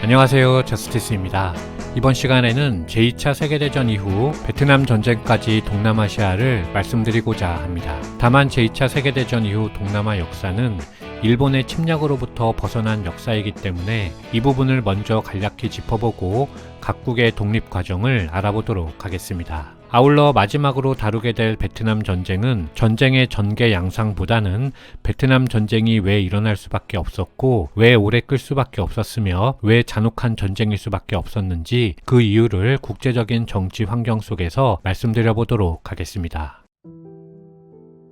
안녕하세요, 저스티스입니다. 이번 시간에는 제2차 세계대전 이후 베트남 전쟁까지 동남아시아를 말씀드리고자 합니다. 다만 제2차 세계대전 이후 동남아 역사는 일본의 침략으로부터 벗어난 역사이기 때문에 이 부분을 먼저 간략히 짚어보고 각국의 독립 과정을 알아보도록 하겠습니다. 아울러 마지막으로 다루게 될 베트남 전쟁은 전쟁의 전개 양상보다는 베트남 전쟁이 왜 일어날 수밖에 없었고 왜 오래 끌 수밖에 없었으며 왜 잔혹한 전쟁일 수밖에 없었는지 그 이유를 국제적인 정치 환경 속에서 말씀드려 보도록 하겠습니다.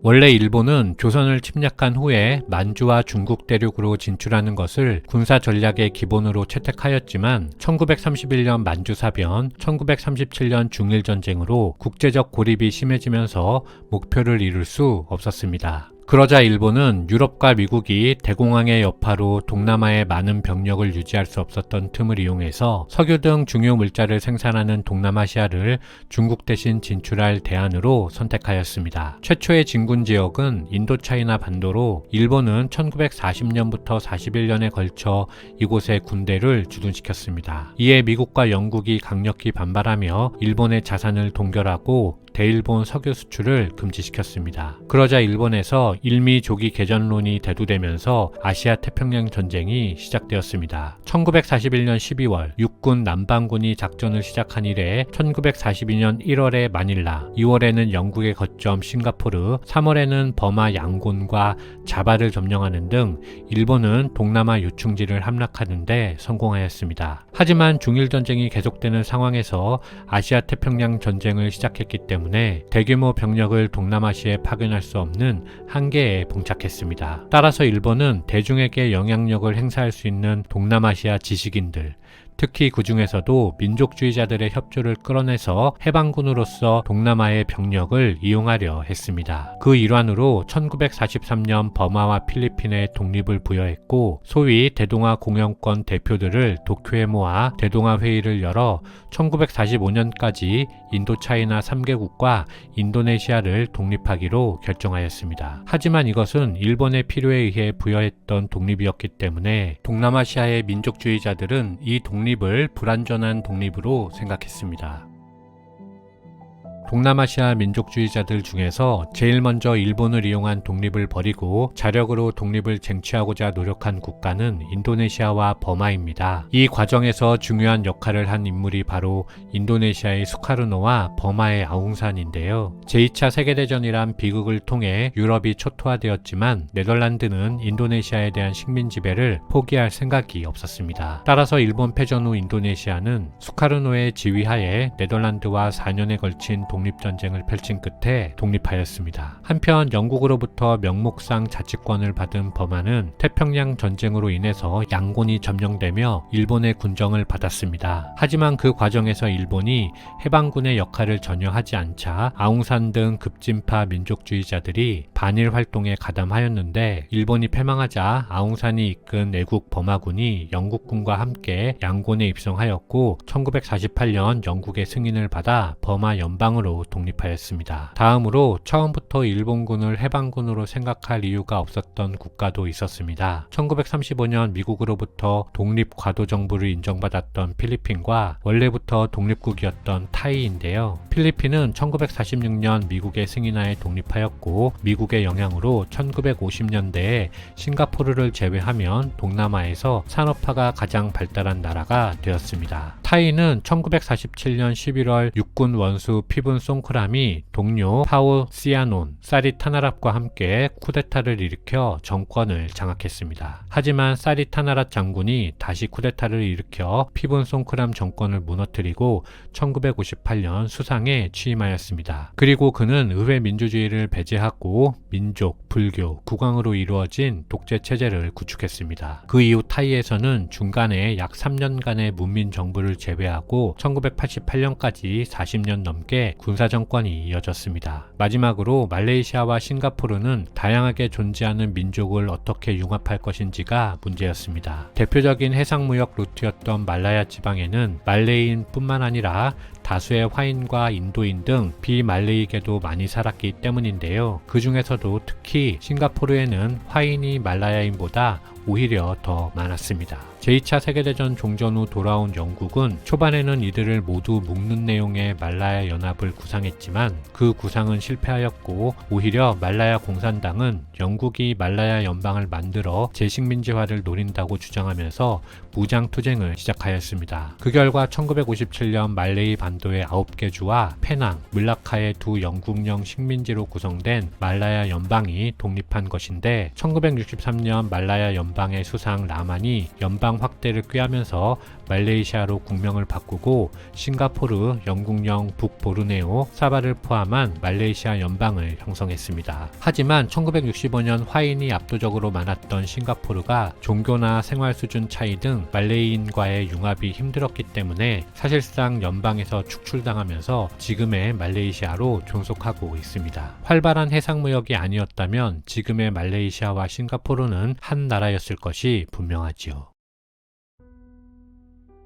원래 일본은 조선을 침략한 후에 만주와 중국 대륙으로 진출하는 것을 군사 전략의 기본으로 채택하였지만 1931년 만주사변, 1937년 중일전쟁으로 국제적 고립이 심해지면서 목표를 이룰 수 없었습니다. 그러자 일본은 유럽과 미국이 대공황의 여파로 동남아에 많은 병력을 유지할 수 없었던 틈을 이용해서 석유 등 중요 물자를 생산하는 동남아시아를 중국 대신 진출할 대안으로 선택하였습니다. 최초의 진군 지역은 인도차이나 반도로 일본은 1940년부터 41년에 걸쳐 이곳에 군대를 주둔시켰습니다. 이에 미국과 영국이 강력히 반발하며 일본의 자산을 동결하고 대일본 석유 수출을 금지시켰습니다. 그러자 일본에서 일미 조기 개전론이 대두되면서 아시아 태평양 전쟁이 시작되었습니다. 1941년 12월 육군 남반군이 작전을 시작한 이래 1942년 1월에 마닐라, 2월에는 영국의 거점 싱가포르, 3월에는 버마 양곤과 자바를 점령하는 등 일본은 동남아 요충지를 함락하는 데 성공하였습니다. 하지만 중일전쟁이 계속되는 상황에서 아시아 태평양 전쟁을 시작했기 때문에 대규모 병력을 동남아시아에 파견할 수 없는 한계에 봉착했습니다. 따라서 일본은 대중에게 영향력을 행사할 수 있는 동남아시아 지식인들, 특히 그 중에서도 민족주의자들의 협조를 끌어내서 해방군으로서 동남아의 병력을 이용하려 했습니다. 그 일환으로 1943년 버마와 필리핀에 독립을 부여했고 소위 대동아 공영권 대표들을 도쿄에 모아 대동아 회의를 열어 1945년까지 인도차이나 3개국과 인도네시아를 독립하기로 결정하였습니다. 하지만 이것은 일본의 필요에 의해 부여했던 독립이었기 때문에 동남아시아의 민족주의자들은 이 독립을 불완전한 독립으로 생각했습니다. 동남아시아 민족주의자들 중에서 제일 먼저 일본을 이용한 독립을 버리고 자력으로 독립을 쟁취하고자 노력한 국가는 인도네시아와 버마입니다. 이 과정에서 중요한 역할을 한 인물이 바로 인도네시아의 수카르노와 버마의 아웅산인데요. 제2차 세계대전이란 비극을 통해 유럽이 초토화되었지만 네덜란드는 인도네시아에 대한 식민 지배를 포기할 생각이 없었습니다. 따라서 일본 패전 후 인도네시아는 수카르노의 지휘하에 네덜란드와 4년에 걸친 독립전쟁을 펼친 끝에 독립하였습니다. 한편 영국으로부터 명목상 자치권을 받은 버마는 태평양 전쟁으로 인해서 양곤이 점령되며 일본의 군정을 받았습니다. 하지만 그 과정에서 일본이 해방군의 역할을 전혀 하지 않자 아웅산 등 급진파 민족주의자들이 반일 활동에 가담하였는데 일본이 패망하자 아웅산이 이끈 애국 버마군이 영국군과 함께 양곤에 입성하였고 1948년 영국의 승인을 받아 버마 연방으로 독립하였습니다. 다음으로 처음부터 일본군을 해방군으로 생각할 이유가 없었던 국가도 있었습니다. 1935년 미국으로부터 독립 과도 정부를 인정받았던 필리핀과 원래부터 독립국이었던 타이인데요. 필리핀은 1946년 미국의 승인하에 독립하였고 미국의 영향으로 1950년대에 싱가포르를 제외하면 동남아에서 산업화가 가장 발달한 나라가 되었습니다. 타이는 1947년 11월 육군 원수 피분 송크람이 동료 파오 시아논, 사리 타나랍과 함께 쿠데타를 일으켜 정권을 장악했습니다. 하지만 사리 타나랍 장군이 다시 쿠데타를 일으켜 피분 송크람 정권을 무너뜨리고 1958년 수상에 취임하였습니다. 그리고 그는 의회 민주주의를 배제하고 민족, 불교, 국왕으로 이루어진 독재 체제를 구축했습니다. 그 이후 타이에서는 중간에 약 3년간의 문민 정부를 제외하고 1988년까지 40년 넘게 군사정권이 이어졌습니다. 마지막으로 말레이시아와 싱가포르는 다양하게 존재하는 민족을 어떻게 융합할 것인지가 문제였습니다. 대표적인 해상무역 루트였던 말라야 지방에는 말레이인 뿐만 아니라 다수의 화인과 인도인 등 비말레이계도 많이 살았기 때문인데요. 그 중에서도 특히 싱가포르에는 화인이 말라야인보다 오히려 더 많았습니다. 제2차 세계대전 종전 후 돌아온 영국은 초반에는 이들을 모두 묶는 내용의 말라야 연합을 구상했지만 그 구상은 실패하였고, 오히려 말라야 공산당은 영국이 말라야 연방을 만들어 재식민지화를 노린다고 주장하면서 무장투쟁을 시작하였습니다. 그 결과 1957년 말레이 반도의 9개 주와 페낭, 물라카의 두 영국령 식민지로 구성된 말라야 연방이 독립한 것인데, 1963년 말라야 연방의 수상 라만이 연방 확대를 꾀하면서 말레이시아로 국명을 바꾸고 싱가포르, 영국령 북보르네오, 사바를 포함한 말레이시아 연방을 형성했습니다. 하지만 1965년 화인이 압도적으로 많았던 싱가포르가 종교나 생활 수준 차이 등 말레이인과의 융합이 힘들었기 때문에 사실상 연방에서 축출당하면서 지금의 말레이시아로 존속하고 있습니다. 활발한 해상무역이 아니었다면 지금의 말레이시아와 싱가포르는 한 나라였을 것이 분명하지요.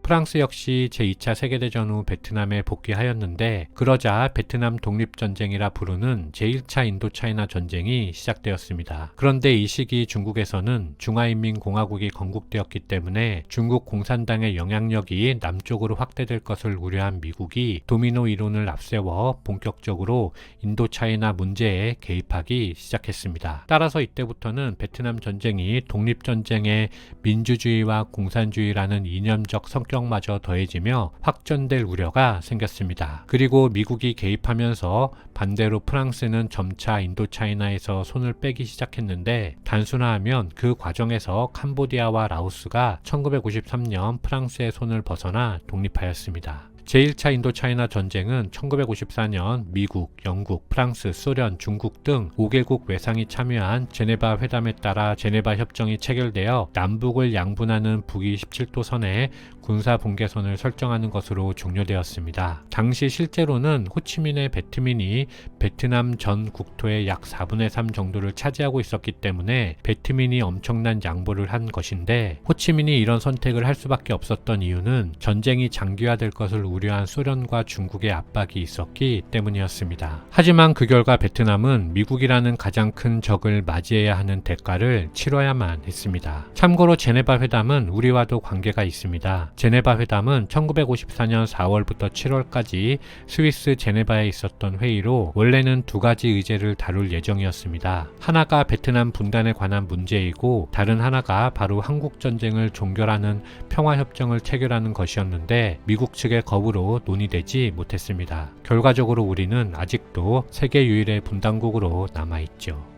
프랑스 역시 제2차 세계대전 후 베트남에 복귀하였는데, 그러자 베트남 독립전쟁이라 부르는 제1차 인도차이나 전쟁이 시작되었습니다. 그런데 이 시기 중국에서는 중화인민공화국이 건국되었기 때문에 중국 공산당의 영향력이 남쪽으로 확대될 것을 우려한 미국이 도미노 이론을 앞세워 본격적으로 인도차이나 문제에 개입하기 시작했습니다. 따라서 이때부터는 베트남 전쟁이 독립전쟁의 민주주의와 공산주의라는 이념적 성격 마저 더해지며 확전될 우려가 생겼습니다. 그리고 미국이 개입하면서 반대로 프랑스는 점차 인도차이나에서 손을 빼기 시작했는데, 단순화하면 그 과정에서 캄보디아와 라오스가 1953년 프랑스의 손을 벗어나 독립하였습니다. 제1차 인도차이나 전쟁은 1954년 미국, 영국, 프랑스, 소련, 중국 등 5개국 외상이 참여한 제네바 회담에 따라 제네바 협정이 체결되어 남북을 양분하는 북위 17도선에 군사 분계선을 설정하는 것으로 종료되었습니다. 당시 실제로는 호치민의 베트민이 베트남 전 국토의 약 4분의 3 정도를 차지하고 있었기 때문에 베트민이 엄청난 양보를 한 것인데, 호치민이 이런 선택을 할 수밖에 없었던 이유는 전쟁이 장기화될 것을 우려한 소련과 중국의 압박이 있었기 때문이었습니다. 하지만 그 결과 베트남은 미국이라는 가장 큰 적을 맞이해야 하는 대가를 치러야만 했습니다. 참고로 제네바 회담은 우리와도 관계가 있습니다. 제네바 회담은 1954년 4월부터 7월까지 스위스 제네바에 있었던 회의로 원래는 두 가지 의제를 다룰 예정이었습니다. 하나가 베트남 분단에 관한 문제이고, 다른 하나가 바로 한국전쟁을 종결하는 평화협정을 체결하는 것이었는데, 미국 측의 거부로 논의되지 못했습니다. 결과적으로 우리는 아직도 세계 유일의 분단국으로 남아있죠.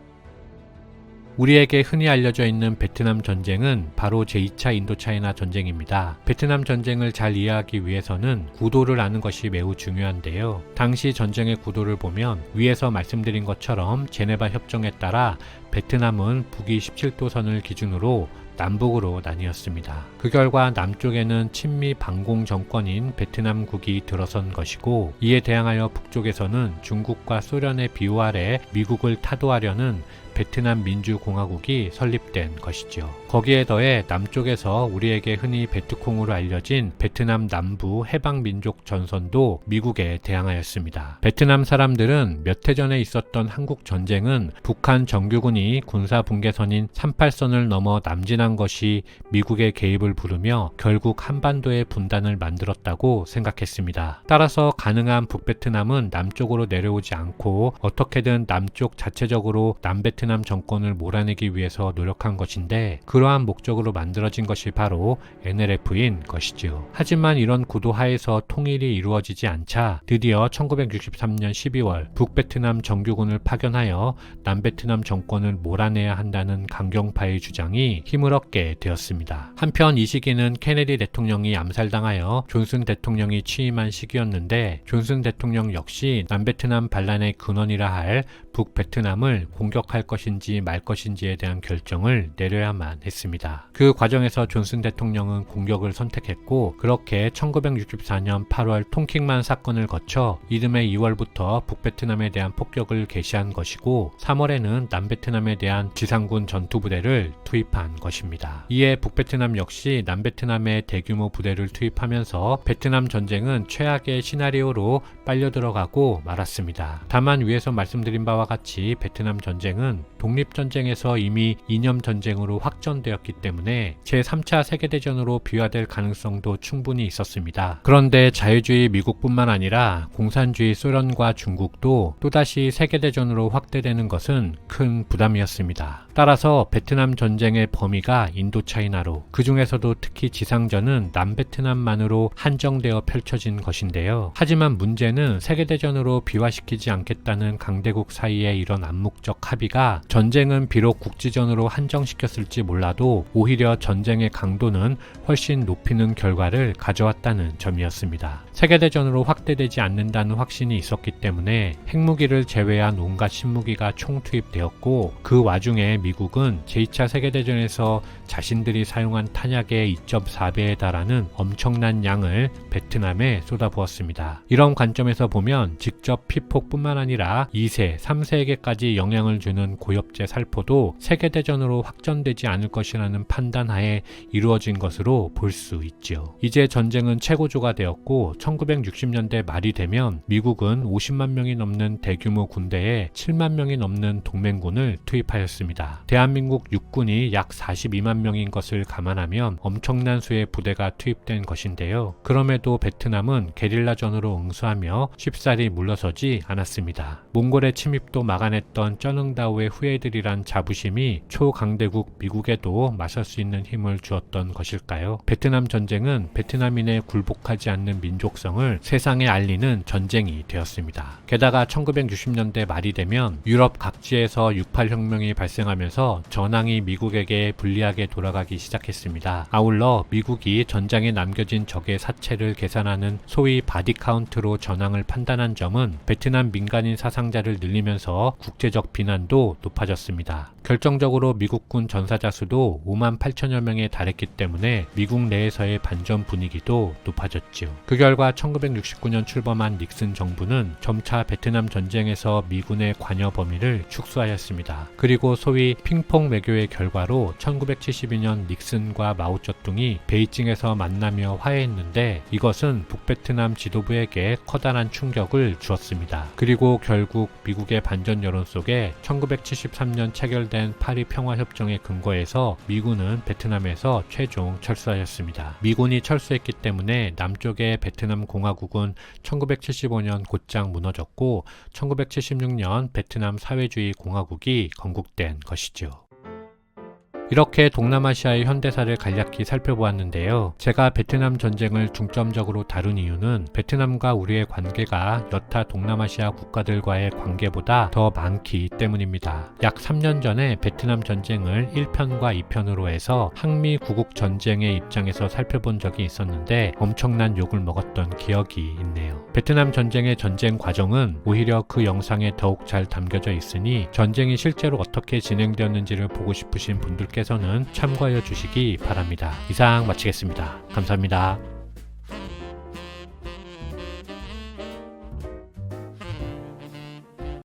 우리에게 흔히 알려져 있는 베트남 전쟁은 바로 제2차 인도차이나 전쟁입니다. 베트남 전쟁을 잘 이해하기 위해서는 구도를 아는 것이 매우 중요한데요. 당시 전쟁의 구도를 보면 위에서 말씀드린 것처럼 제네바 협정에 따라 베트남은 북위 17도선을 기준으로 남북으로 나뉘었습니다. 그 결과 남쪽에는 친미 반공 정권인 베트남국이 들어선 것이고, 이에 대항하여 북쪽에서는 중국과 소련의 비호 아래 미국을 타도하려는 베트남 민주공화국이 설립된 것이죠. 거기에 더해 남쪽에서 우리에게 흔히 베트콩으로 알려진 베트남 남부 해방민족 전선도 미국에 대항하였습니다. 베트남 사람들은 몇 해 전에 있었던 한국 전쟁은 북한 정규군이 군사 분계선인 38선을 넘어 남진한 것이 미국의 개입을 부르며 결국 한반도의 분단을 만들었다고 생각했습니다. 따라서 가능한 북베트남은 남쪽으로 내려오지 않고 어떻게든 남쪽 자체적으로 남베트남 정권을 몰아내기 위해서 노력한 것인데, 그러한 목적으로 만들어진 것이 바로 NLF인 것이지요. 하지만 이런 구도 하에서 통일이 이루어지지 않자 드디어 1963년 12월 북베트남 정규군을 파견하여 남베트남 정권을 몰아내야 한다는 강경파의 주장이 힘을 얻게 되었습니다. 한편 이 시기는 케네디 대통령이 암살당하여 존슨 대통령이 취임한 시기였는데, 존슨 대통령 역시 남베트남 반란의 근원이라 할 북베트남을 공격할 것인지 말 것인지에 대한 결정을 내려야만 했습니다. 그 과정에서 존슨 대통령은 공격을 선택했고, 그렇게 1964년 8월 통킹만 사건을 거쳐 이듬해 2월부터 북베트남에 대한 폭격을 개시한 것이고, 3월에는 남베트남에 대한 지상군 전투부대를 투입한 것입니다. 이에 북베트남 역시 남베트남에 대규모 부대를 투입하면서 베트남 전쟁은 최악의 시나리오로 빨려 들어가고 말았습니다. 다만 위에서 말씀드린 바와 같이 베트남 전쟁은 독립전쟁에서 이미 이념 전쟁으로 확전되었기 때문에 제3차 세계대전으로 비화될 가능성도 충분히 있었습니다. 그런데 자유주의 미국뿐만 아니라 공산주의 소련과 중국도 또다시 세계대전으로 확대되는 것은 큰 부담이었습니다. 따라서 베트남 전쟁의 범위가 인도차이나로, 그 중에서도 특히 지상전은 남베트남만으로 한정되어 펼쳐진 것인데요. 하지만 문제는 세계대전으로 비화시키지 않겠다는 강대국 사이의 이런 암묵적 합의가 전쟁은 비록 국지전으로 한정시켰을지 몰라도 오히려 전쟁의 강도는 훨씬 높이는 결과를 가져왔다는 점이었습니다. 세계대전으로 확대되지 않는다는 확신이 있었기 때문에 핵무기를 제외한 온갖 신무기가 총투입되었고, 그 와중에 미국은 제2차 세계대전에서 자신들이 사용한 탄약의 2.4배에 달하는 엄청난 양을 베트남에 쏟아부었습니다. 이런 관점에서 보면 직접 피폭뿐만 아니라 2세, 3세에게까지 영향을 주는 고엽제 살포도 세계대전으로 확전되지 않을 것이라는 판단하에 이루어진 것으로 볼 수 있죠. 이제 전쟁은 최고조가 되었고 1960년대 말이 되면 미국은 50만 명이 넘는 대규모 군대에 7만 명이 넘는 동맹군을 투입하였습니다. 대한민국 육군이 약 42만 명인 것을 감안하면 엄청난 수의 부대가 투입된 것인데요. 그럼에도 베트남은 게릴라전으로 응수하며 쉽사리 물러서지 않았습니다. 몽골의 침입도 막아냈던 쩌능다오의 후예들이란 자부심이 초강대국 미국에도 맞설 수 있는 힘을 주었던 것일까요? 베트남 전쟁은 베트남인의 굴복하지 않는 민족성을 세상에 알리는 전쟁이 되었습니다. 게다가 1960년대 말이 되면 유럽 각지에서 68혁명이 발생하면서 전황이 미국에게 불리하게 돌아가기 시작했습니다. 아울러 미국이 전장에 남겨진 적의 사체를 계산하는 소위 바디 카운트로 전황을 판단한 점은 베트남 민간인 사상자를 늘리면서 국제적 비난도 높아졌습니다. 결정적으로 미국군 전사자 수도 5만 8천여 명에 달했기 때문에 미국 내에서의 반전 분위기도 높아졌죠. 그 결과 1969년 출범한 닉슨 정부는 점차 베트남 전쟁에서 미군의 관여 범위를 축소하였습니다. 그리고 소위 핑퐁 외교의 결과로 1972년 닉슨과 마오쩌둥이 베이징에서 만나며 화해했는데, 이것은 북베트남 지도부에게 커다란 충격을 주었습니다. 그리고 결국 미국의 반전 여론 속에 1973년 체결된 파리 평화협정의 근거에서 미군은 베트남에서 최종 철수하였습니다. 미군이 철수했기 때문에 남쪽의 베트남 공화국은 1975년 곧장 무너졌고 1976년 베트남 사회주의 공화국이 건국된 것이죠. 이렇게 동남아시아의 현대사를 간략히 살펴보았는데요. 제가 베트남 전쟁을 중점적으로 다룬 이유는 베트남과 우리의 관계가 여타 동남아시아 국가들과의 관계보다 더 많기 때문입니다. 약 3년 전에 베트남 전쟁을 1편과 2편으로 해서 항미 구국 전쟁의 입장에서 살펴본 적이 있었는데 엄청난 욕을 먹었던 기억이 있네요. 베트남 전쟁의 전쟁 과정은 오히려 그 영상에 더욱 잘 담겨져 있으니 전쟁이 실제로 어떻게 진행되었는지를 보고 싶으신 분들께서는 참고하여 주시기 바랍니다. 이상 마치겠습니다. 감사합니다.